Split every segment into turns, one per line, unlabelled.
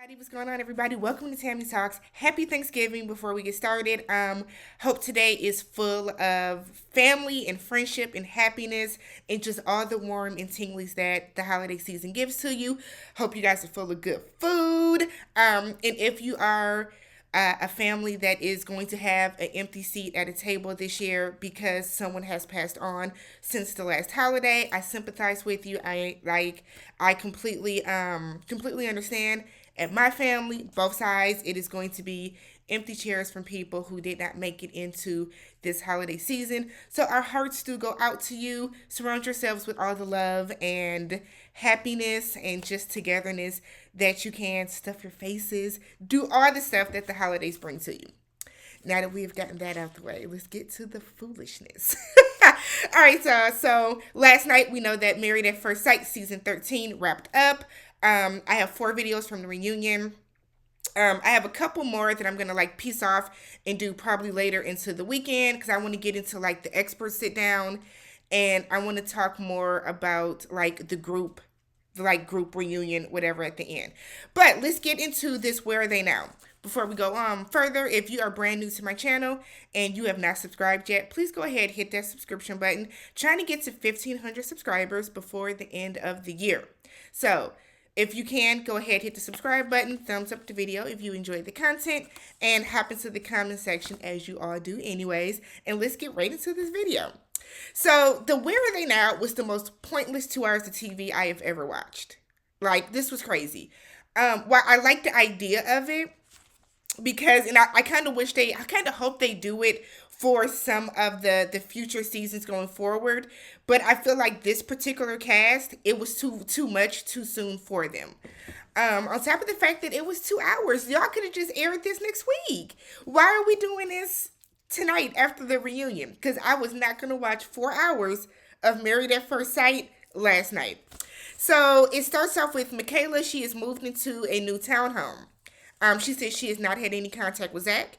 What's going on, everybody? Welcome to Tammy Talks. Happy Thanksgiving. Before we get started, hope today is full of family and friendship and happiness and just all the warm and tinglies that the holiday season gives to you. Hope you guys are full of good food. And if you are a family that is going to have an empty seat at a table this year because someone has passed on since the last holiday, I sympathize with you. I completely understand. At my family, both sides, it is going to be empty chairs from people who did not make it into this holiday season. So our hearts do go out to you. Surround yourselves with all the love and happiness and just togetherness that you can. Stuff your faces. Do all the stuff that the holidays bring to you. Now that we've gotten that out the way, let's get to the foolishness. All right, so last night we know that Married at First Sight season 13 wrapped up. I have 4 videos from the reunion. I have a couple more that I'm gonna like piece off and do probably later into the weekend because I want to get into like the expert sit down, and I want to talk more about like the group reunion, whatever at the end. But let's get into this. Where are they now? Before we go on further, if you are brand new to my channel and you have not subscribed yet, please go ahead, hit that subscription button. Trying to get to 1,500 subscribers before the end of the year. So if you can, go ahead, hit the subscribe button, thumbs up the video if you enjoyed the content, and hop into the comment section as you all do anyways, and let's get right into this video. So the Where Are They Now was the most pointless 2 hours of TV I have ever watched. Like, this was crazy. While I like the idea of it, because and I kind of hope they do it for some of the future seasons going forward, but I feel like this particular cast, it was too much too soon for them. On top of the fact that it was 2 hours, y'all could have just aired this next week. Why are we doing this tonight after the reunion? Because I was not going to watch 4 hours of Married at First Sight last night. So it starts off with Michaela. She has moved into a new townhome. She says she has not had any contact with Zach.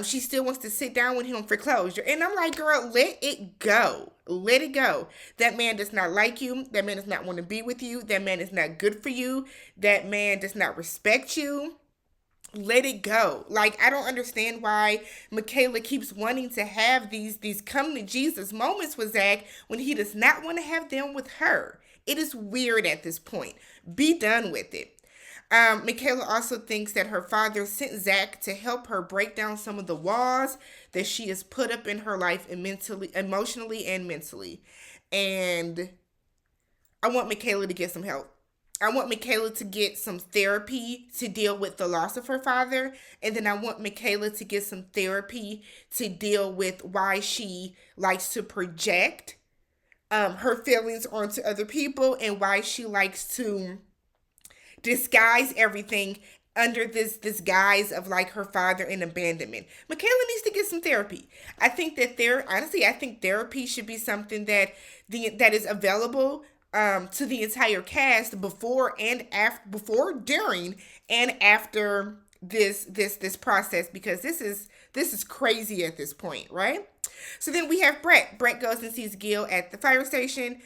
She still wants to sit down with him for closure. And I'm like, girl, let it go. Let it go. That man does not like you. That man does not want to be with you. That man is not good for you. That man does not respect you. Let it go. Like, I don't understand why Michaela keeps wanting to have these come to Jesus moments with Zach when he does not want to have them with her. It is weird at this point. Be done with it. Michaela also thinks that her father sent Zach to help her break down some of the walls that she has put up in her life and emotionally and mentally. And I want Michaela to get some help. I want Michaela to get some therapy to deal with the loss of her father. And then I want Michaela to get some therapy to deal with why she likes to project her feelings onto other people and why she likes to disguise everything under this guise of like her father and abandonment. Michaela needs to get some therapy. I think that I think therapy should be something that is available to the entire cast before, during, and after this process, because this is crazy at this point, right? So then we have Brett. Brett goes and sees Gil at the fire station.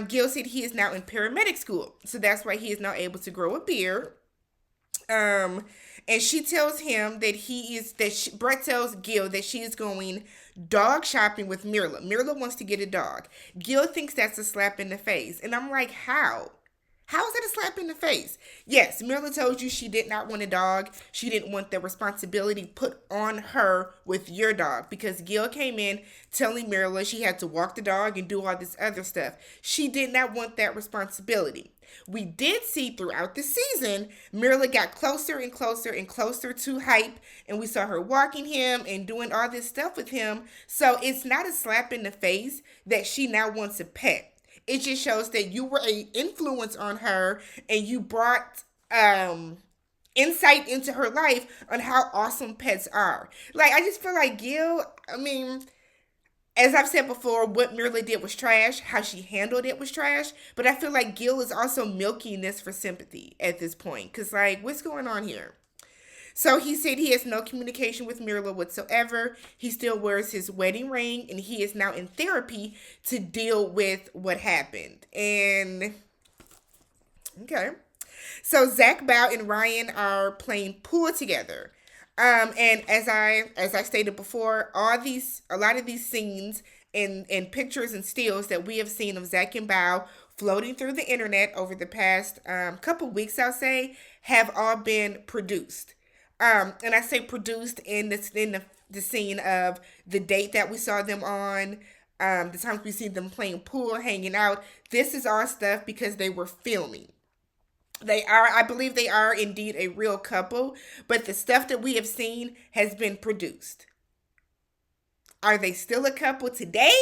Gil said he is now in paramedic school, so that's why he is now able to grow a beard. And she tells him that Brett tells Gil that she is going dog shopping with Mirla. Mirla wants to get a dog. Gil thinks that's a slap in the face, and I'm like, how? How is that a slap in the face? Yes, Mirla told you she did not want a dog. She didn't want the responsibility put on her with your dog, because Gil came in telling Mirla she had to walk the dog and do all this other stuff. She did not want that responsibility. We did see throughout the season, Mirla got closer and closer and closer to Hype, and we saw her walking him and doing all this stuff with him. So it's not a slap in the face that she now wants a pet. It just shows that you were an influence on her and you brought insight into her life on how awesome pets are. Like, I just feel like Gil, I mean, as I've said before, what Mirla did was trash. How she handled it was trash. But I feel like Gil is also milking this for sympathy at this point. Because, like, what's going on here? So he said he has no communication with Mirla whatsoever. He still wears his wedding ring, and he is now in therapy to deal with what happened. And, okay. So Zach Bow and Ryan are playing pool together. And as I stated before, a lot of these scenes and pictures and stills that we have seen of Zach and Bow floating through the internet over the past couple weeks, I'll say, have all been produced. And I say produced in the scene of the date that we saw them on, the times we see them playing pool, hanging out. This is all stuff because they were filming. I believe they are indeed a real couple, but the stuff that we have seen has been produced. Are they still a couple today?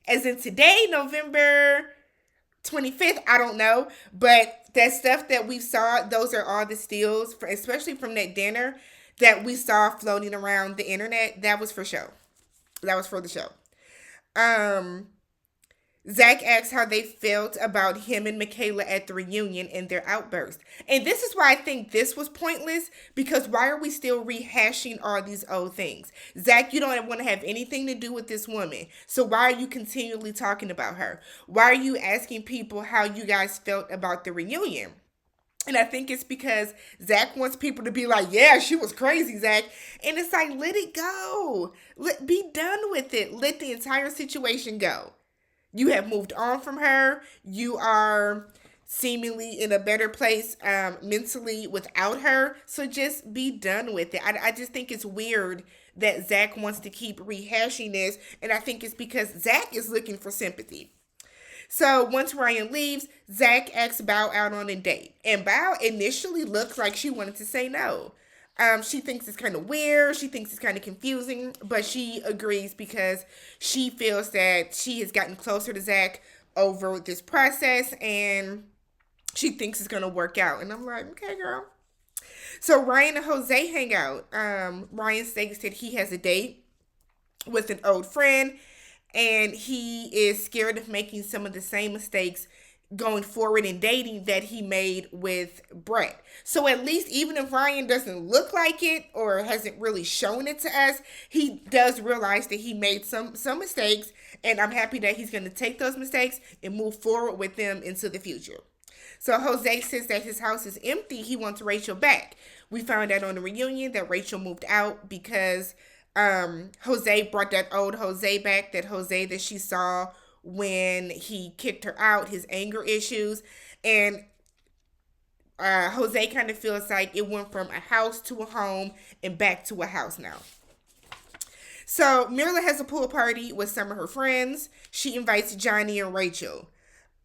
As in today, November 25th? I don't know. But that stuff that we saw, those are all the stills, especially from that dinner that we saw floating around the internet. That was for show. That was for the show. Um, Zach asked how they felt about him and Michaela at the reunion and their outburst. And this is why I think this was pointless, because why are we still rehashing all these old things? Zach, you don't want to have anything to do with this woman. So why are you continually talking about her? Why are you asking people how you guys felt about the reunion? And I think it's because Zach wants people to be like, yeah, she was crazy, Zach. And it's like, let it go. Be done with it. Let the entire situation go. You have moved on from her. You are seemingly in a better place mentally without her. So just be done with it. I just think it's weird that Zach wants to keep rehashing this. And I think it's because Zach is looking for sympathy. So once Ryan leaves, Zach asks Bao out on a date. And Bao initially looks like she wanted to say no. She thinks it's kind of weird. She thinks it's kind of confusing, but she agrees because she feels that she has gotten closer to Zach over this process and she thinks it's going to work out. And I'm like, okay, girl. So Ryan and Jose hang out. Ryan states that he has a date with an old friend and he is scared of making some of the same mistakes going forward in dating that he made with Brett. So at least even if Ryan doesn't look like it or hasn't really shown it to us, he does realize that he made some mistakes, and I'm happy that he's going to take those mistakes and move forward with them into the future. So Jose says that his house is empty. He wants Rachel back. We found out on the reunion that Rachel moved out because Jose brought that old Jose back, that Jose that she saw when he kicked her out, his anger issues. And Jose kind of feels like it went from a house to a home and back to a house now. So Mirla has a pool party with some of her friends. She invites Johnny and Rachel.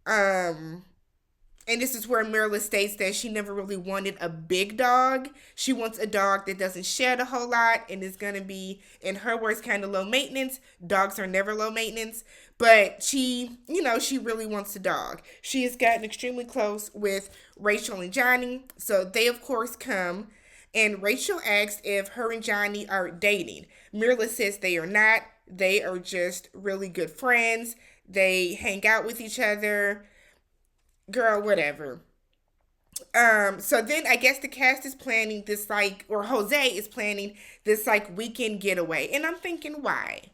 And this is where Mirla states that she never really wanted a big dog. She wants a dog that doesn't shed a whole lot and is going to be, in her words, kind of low maintenance. Dogs are never low maintenance. But she really wants a dog. She has gotten extremely close with Rachel and Johnny. So they, of course, come. And Rachel asks if her and Johnny are dating. Mirla says they are not. They are just really good friends. They hang out with each other. Girl, whatever. So then I guess the cast is planning this or Jose is planning this weekend getaway. And I'm thinking, why?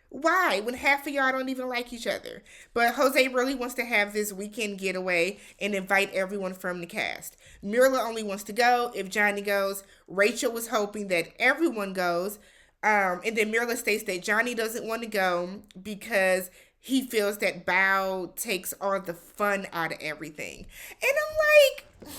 Why? When half of y'all don't even like each other. But Jose really wants to have this weekend getaway and invite everyone from the cast. Mirla only wants to go if Johnny goes. Rachel was hoping that everyone goes. And then Mirla states that Johnny doesn't want to go because he feels that Bao takes all the fun out of everything. And I'm like,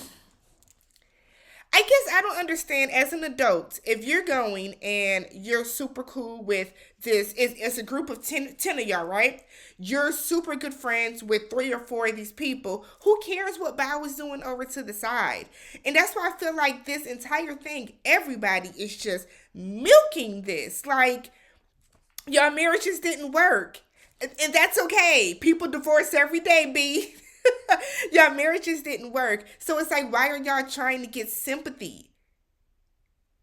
I guess I don't understand as an adult, if you're going and you're super cool with this, it's a group of 10 of y'all, right? You're super good friends with 3 or 4 of these people. Who cares what Bao is doing over to the side? And that's why I feel like this entire thing, everybody is just milking this. Like, your marriages didn't work. And that's okay. People divorce every day, B. Y'all marriages didn't work. So it's like, why are y'all trying to get sympathy?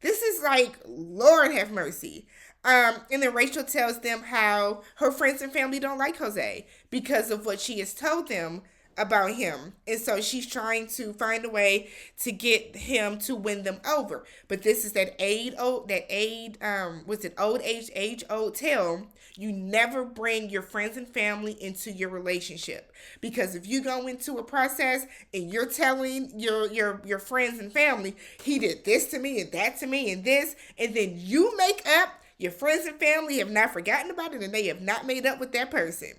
This is like, Lord have mercy. And then Rachel tells them how her friends and family don't like Jose because of what she has told them about him. And so she's trying to find a way to get him to win them over. But this is that age old tale. You never bring your friends and family into your relationship. Because if you go into a process and you're telling your friends and family, he did this to me and that to me and this, and then you make up, your friends and family have not forgotten about it and they have not made up with that person.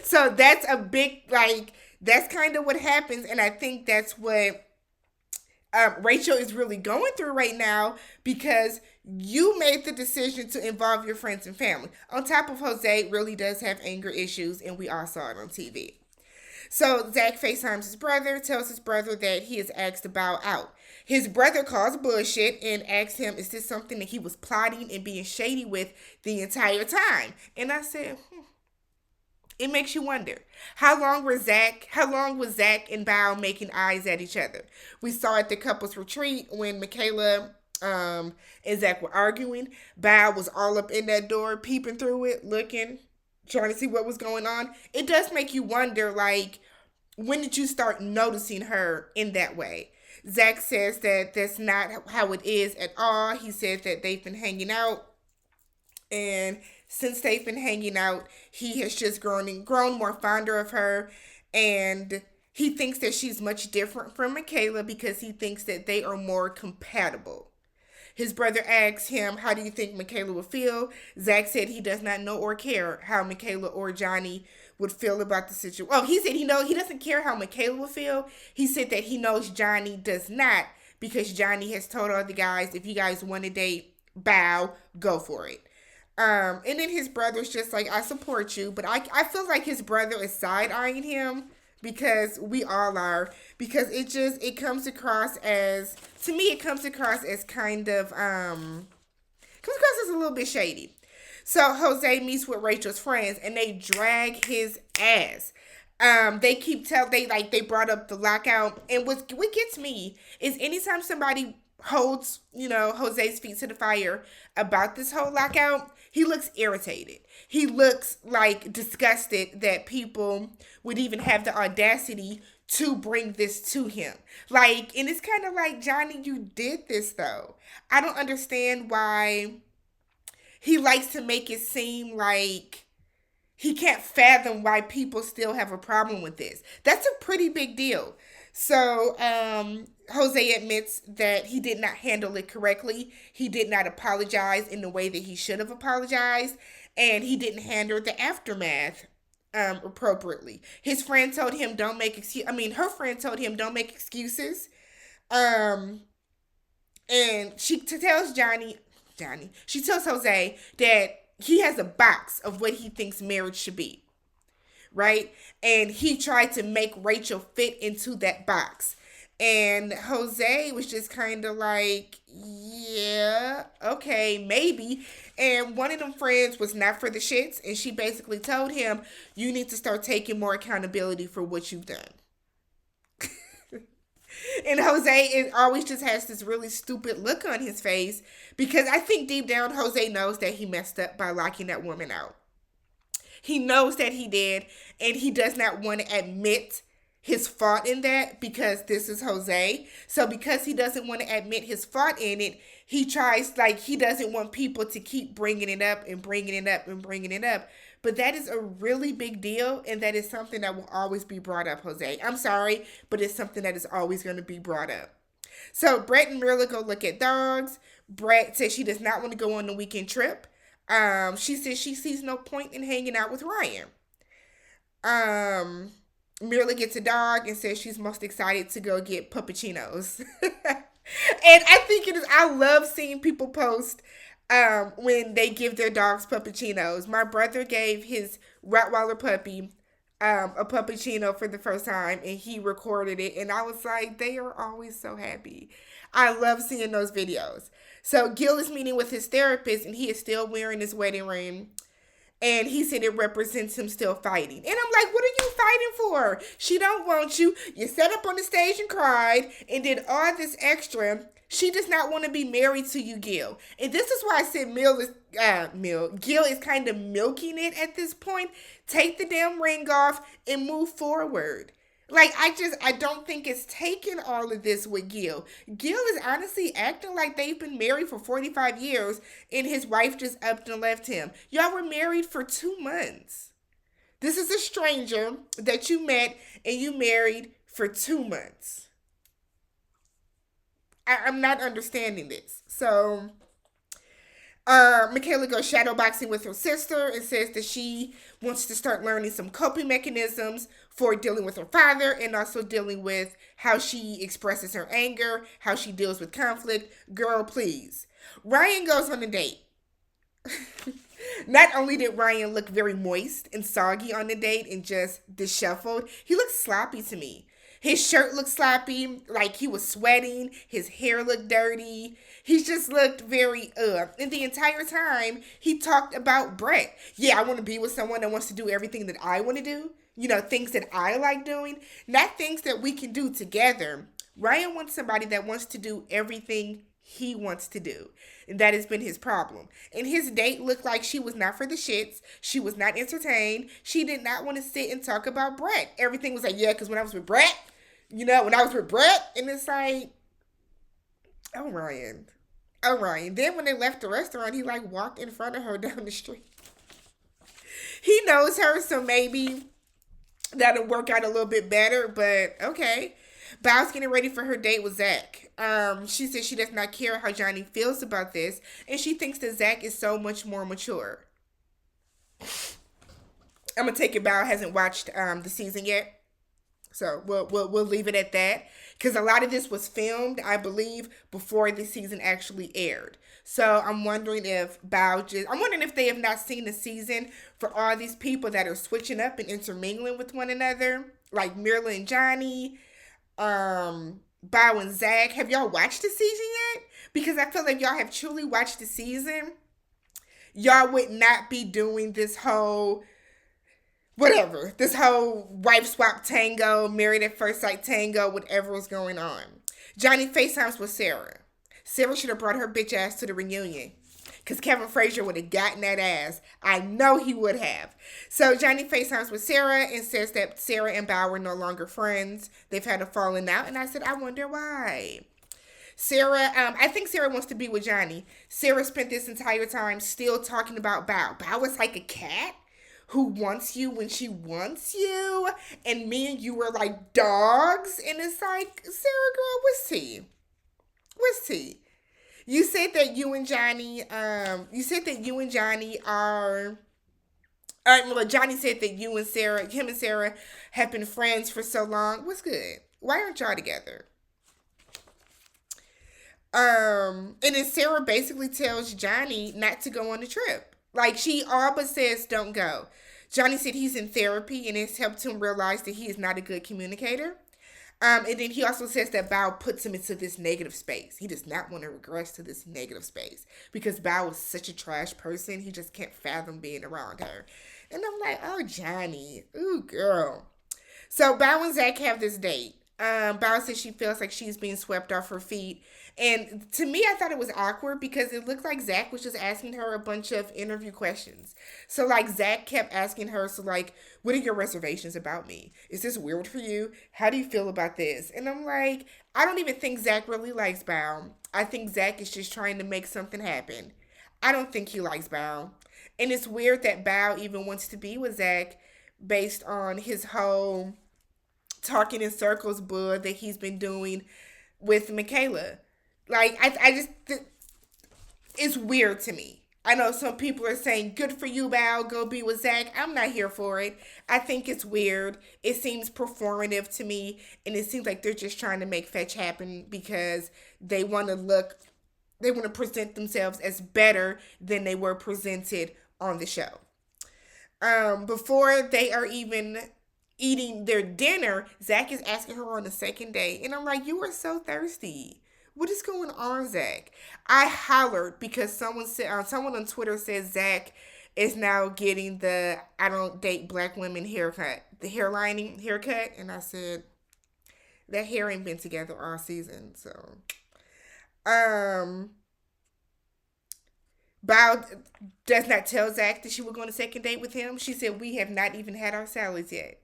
So that's a big, like, that's kind of what happens. And I think that's what Rachel is really going through right now, because you made the decision to involve your friends and family. On top of Jose really does have anger issues, and we all saw it on TV. So Zach FaceTimes his brother, tells his brother that he is asked about out. His brother calls bullshit and asks him, is this something that he was plotting and being shady with the entire time? And I said, it makes you wonder. How long was Zach and Bao making eyes at each other? We saw at the couples retreat when Michaela and Zach were arguing. Bao was all up in that door, peeping through it, looking, trying to see what was going on. It does make you wonder, like, when did you start noticing her in that way? Zach says that that's not how it is at all. He said that they've been hanging out, and since they've been hanging out, he has just grown more fonder of her, and he thinks that she's much different from Michaela because he thinks that they are more compatible. His brother asks him, how do you think Michaela would feel? Zach said he does not know or care how Michaela or Johnny would feel about the situation. Oh, he said he doesn't care how Michaela would feel. He said that he knows Johnny does not, because Johnny has told all the guys, if you guys want to date Bao, go for it. And then his brother's just like, I support you, but I feel like his brother is side eyeing him, because we all are, because it comes across as, to me, it comes across as kind of comes across as a little bit shady. So Jose meets with Rachel's friends and they drag his ass. They brought up the lockout, and what gets me is anytime somebody holds, Jose's feet to the fire about this whole lockout, he looks irritated. He looks like disgusted that people would even have the audacity to bring this to him. Like, and it's kind of like, Johnny, you did this though. I don't understand why he likes to make it seem like he can't fathom why people still have a problem with this. That's a pretty big deal. So, Jose admits that he did not handle it correctly. He did not apologize in the way that he should have apologized, and he didn't handle the aftermath appropriately. His friend told him don't make her friend told him don't make excuses. Um, and she tells Jose that he has a box of what he thinks marriage should be, right? And he tried to make Rachel fit into that box. And Jose was just kind of like, yeah, okay, maybe. And one of them friends was not for the shits, and she basically told him, you need to start taking more accountability for what you've done. And Jose always just has this really stupid look on his face, because I think deep down Jose knows that he messed up by locking that woman out. He knows that he did, and he does not want to admit his fault in that, because this is Jose. So because he doesn't want to admit his fault in it, he doesn't want people to keep bringing it up and bringing it up and bringing it up. But that is a really big deal, and that is something that will always be brought up, Jose. I'm sorry, but it's something that is always going to be brought up. So Brett and Mirla go look at dogs. Brett says she does not want to go on the weekend trip. She says she sees no point in hanging out with Ryan. Mirla gets a dog and says she's most excited to go get puppuccinos. And I think I love seeing people post when they give their dogs puppuccinos. My brother gave his Rottweiler puppy a puppuccino for the first time, and he recorded it, and I was like, they are always so happy. I love seeing those videos. So Gil is meeting with his therapist, and he is still wearing his wedding ring. And he said it represents him still fighting. And I'm like, what are you fighting for? She don't want you. You sat up on the stage and cried and did all this extra. She does not want to be married to you, Gil. And this is why I said Gil is kind of milking it at this point. Take the damn ring off and move forward. Like, I don't think it's taken all of this with Gil. Gil is honestly acting like they've been married for 45 years and his wife just upped and left him. Y'all were married for 2 months. This is a stranger that you met and you married for 2 months. I'm not understanding this. So, Michaela goes shadowboxing with her sister and says that she wants to start learning some coping mechanisms for dealing with her father and also dealing with how she expresses her anger, how she deals with conflict. Girl, please. Ryan goes on a date. Not only did Ryan look very moist and soggy on the date and just disheveled, he looked sloppy to me. His shirt looked sloppy, like he was sweating. His hair looked dirty. He just looked very And the entire time, he talked about Brett. Yeah, I want to be with someone that wants to do everything that I want to do. You know, things that I like doing, not things that we can do together. Ryan wants somebody that wants to do everything he wants to do. And that has been his problem. And his date looked like she was not for the shits. She was not entertained. She did not want to sit and talk about Brett. Everything was like, yeah, because when I was with Brett, when I was with Brett, and it's like, oh, Ryan. Oh, Ryan. Then when they left the restaurant, he like walked in front of her down the street. He knows her, so maybe that'll work out a little bit better, but okay. Bow's getting ready for her date with Zach. She says she does not care how Johnny feels about this, and she thinks that Zach is so much more mature. I'm gonna take it. Bao hasn't watched the season yet, so we'll leave it at that. Because a lot of this was filmed, I believe, before the season actually aired. So I'm wondering if I'm wondering if they have not seen the season for all these people that are switching up and intermingling with one another, like Mirla and Johnny, Bao and Zach. Have y'all watched the season yet? Because I feel like y'all have truly watched the season, y'all would not be doing this whole wife swap tango, married at first sight tango, whatever was going on. Johnny FaceTimes with Sarah. Sarah should have brought her bitch ass to the reunion. Because Kevin Frazier would have gotten that ass. I know he would have. So Johnny FaceTimes with Sarah and says that Sarah and Bao are no longer friends. They've had a falling out. And I said, I wonder why. Sarah, I think Sarah wants to be with Johnny. Sarah spent this entire time still talking about Bao. Bao is like a cat who wants you when she wants you, and me and you were like dogs, and it's like, Sarah girl, what's tea? What's tea? You said that you and Johnny are, well, Johnny said that him and Sarah have been friends for so long. What's good? Why aren't y'all together? And then Sarah basically tells Johnny not to go on the trip. Like, she all but says, don't go. Johnny said he's in therapy and it's helped him realize that he is not a good communicator. And then he also says that Bao puts him into this negative space. He does not want to regress to this negative space because Bao is such a trash person. He just can't fathom being around her. And I'm like, oh, Johnny. Ooh, girl. So Bao and Zach have this date. Bao says she feels like she's being swept off her feet. And to me, I thought it was awkward because it looked like Zach was just asking her a bunch of interview questions. So, like, Zach kept asking her, so, like, what are your reservations about me? Is this weird for you? How do you feel about this? And I'm like, I don't even think Zach really likes Bao. I think Zach is just trying to make something happen. I don't think he likes Bao. And it's weird that Bao even wants to be with Zach based on his whole talking in circles bud that he's been doing with Michaela. Like, it's weird to me. I know some people are saying, good for you, Bao, go be with Zach. I'm not here for it. I think it's weird. It seems performative to me, and it seems like they're just trying to make fetch happen because they want to present themselves as better than they were presented on the show. Before they are even eating their dinner, Zach is asking her on the second date, and I'm like, you are so thirsty. What is going on, Zach? I hollered because someone on Twitter said Zach is now getting the I don't date black women haircut, the hairlining haircut. And I said, that hair ain't been together all season. So, um, Bao does not tell Zach that she will go on a second date with him. She said, we have not even had our salads yet.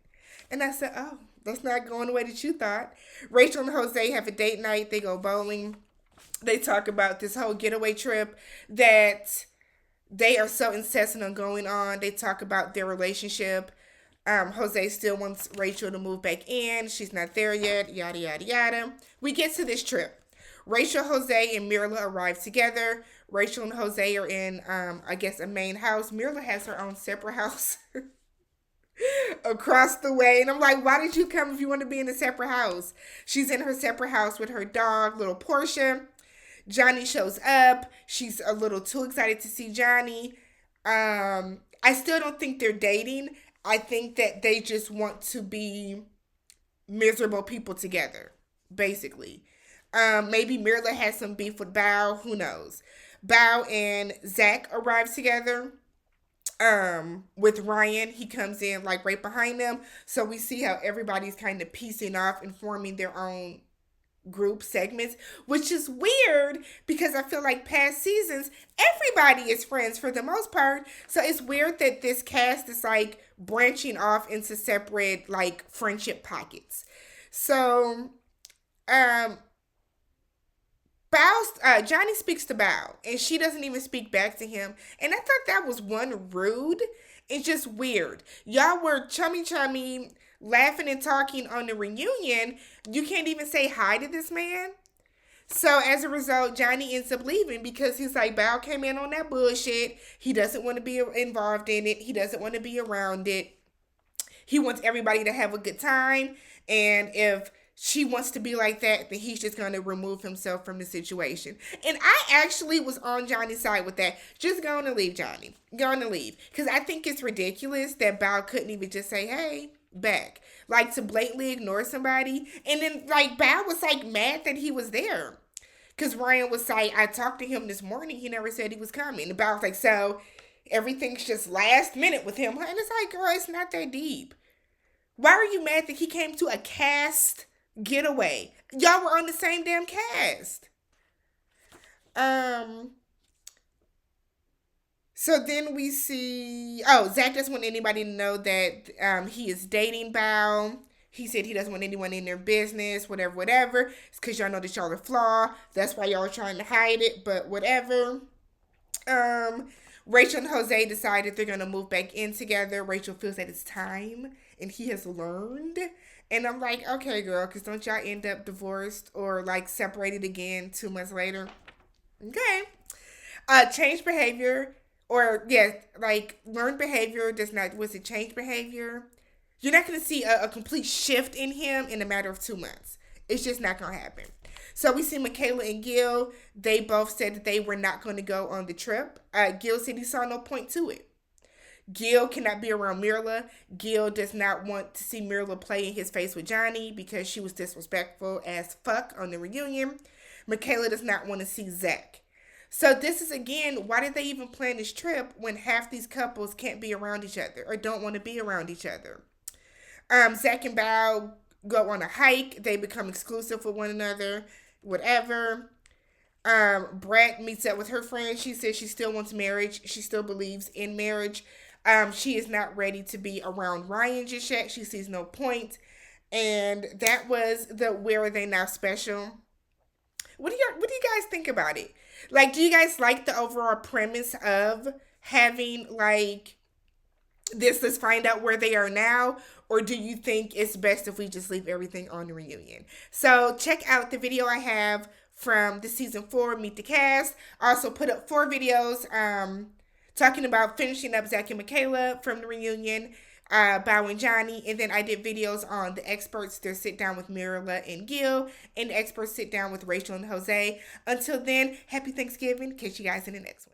And I said, oh, that's not going the way that you thought. Rachel and Jose have a date night. They go bowling. They talk about this whole getaway trip that they are so incessant on going on. They talk about their relationship. Jose still wants Rachel to move back in. She's not there yet. Yada, yada, yada. We get to this trip. Rachel, Jose, and Mirla arrive together. Rachel and Jose are in, I guess, a main house. Mirla has her own separate house across the way. And I'm like, why did you come if you want to be in a separate house? She's in her separate house with her dog, little Portia. Johnny shows up. She's a little too excited to see Johnny. I still don't think they're dating. I think that they just want to be miserable people together, basically. Maybe Mirla has some beef with Bao. Who knows? Bao and Zach arrive together. With Ryan, he comes in like right behind them. So we see how everybody's kind of piecing off and forming their own group segments, which is weird because I feel like past seasons everybody is friends for the most part. So it's weird that this cast is like branching off into separate like friendship pockets. So Johnny speaks to Bao, and she doesn't even speak back to him. And I thought that was one rude and just weird. Y'all were chummy, laughing and talking on the reunion. You can't even say hi to this man. So as a result, Johnny ends up leaving because he's like, Bao came in on that bullshit. He doesn't want to be involved in it. He doesn't want to be around it. He wants everybody to have a good time. And if she wants to be like that, then he's just going to remove himself from the situation. And I actually was on Johnny's side with that. Just going to leave, Johnny. Going to leave. Because I think it's ridiculous that Bao couldn't even just say, hey, back. Like, to blatantly ignore somebody. And then, like, Bao was, like, mad that he was there. Because Ryan was like, I talked to him this morning. He never said he was coming. And Bao was like, so everything's just last minute with him. And it's like, girl, it's not that deep. Why are you mad that he came to a cast getaway? Y'all were on the same damn cast. So then we see, Zach doesn't want anybody to know that he is dating Bao. He said he doesn't want anyone in their business, whatever. It's because y'all know that y'all are flawed. That's why y'all are trying to hide it, but whatever. Rachel and Jose decided they're going to move back in together. Rachel feels that it's time, and he has learned. And I'm like, okay, girl, because don't y'all end up divorced or, like, separated again 2 months later? Okay. Change behavior, or, learned behavior does not, was it change behavior? You're not going to see a complete shift in him in a matter of 2 months. It's just not going to happen. So we see Michaela and Gil. They both said that they were not going to go on the trip. Gil said he saw no point to it. Gil cannot be around Mirla. Gil does not want to see Mirla play in his face with Johnny because she was disrespectful as fuck on the reunion. Michaela does not want to see Zach. So this is, again, why did they even plan this trip when half these couples can't be around each other or don't want to be around each other? Zach and Bao go on a hike. They become exclusive with one another, whatever. Brett meets up with her friend. She says she still wants marriage. She still believes in marriage. She is not ready to be around Ryan just yet. She sees no point. And that was the Where Are They Now special. What do you guys think about it? Like, do you guys like the overall premise of having, like, this, let's find out where they are now? Or do you think it's best if we just leave everything on the reunion? So check out the video I have from the season 4, Meet the Cast. I also put up 4 videos talking about finishing up Zach and Michaela from the reunion, Bao and Johnny. And then I did videos on the experts, their sit down with Mirla and Gil, and the experts sit down with Rachel and Jose. Until then, happy Thanksgiving. Catch you guys in the next one.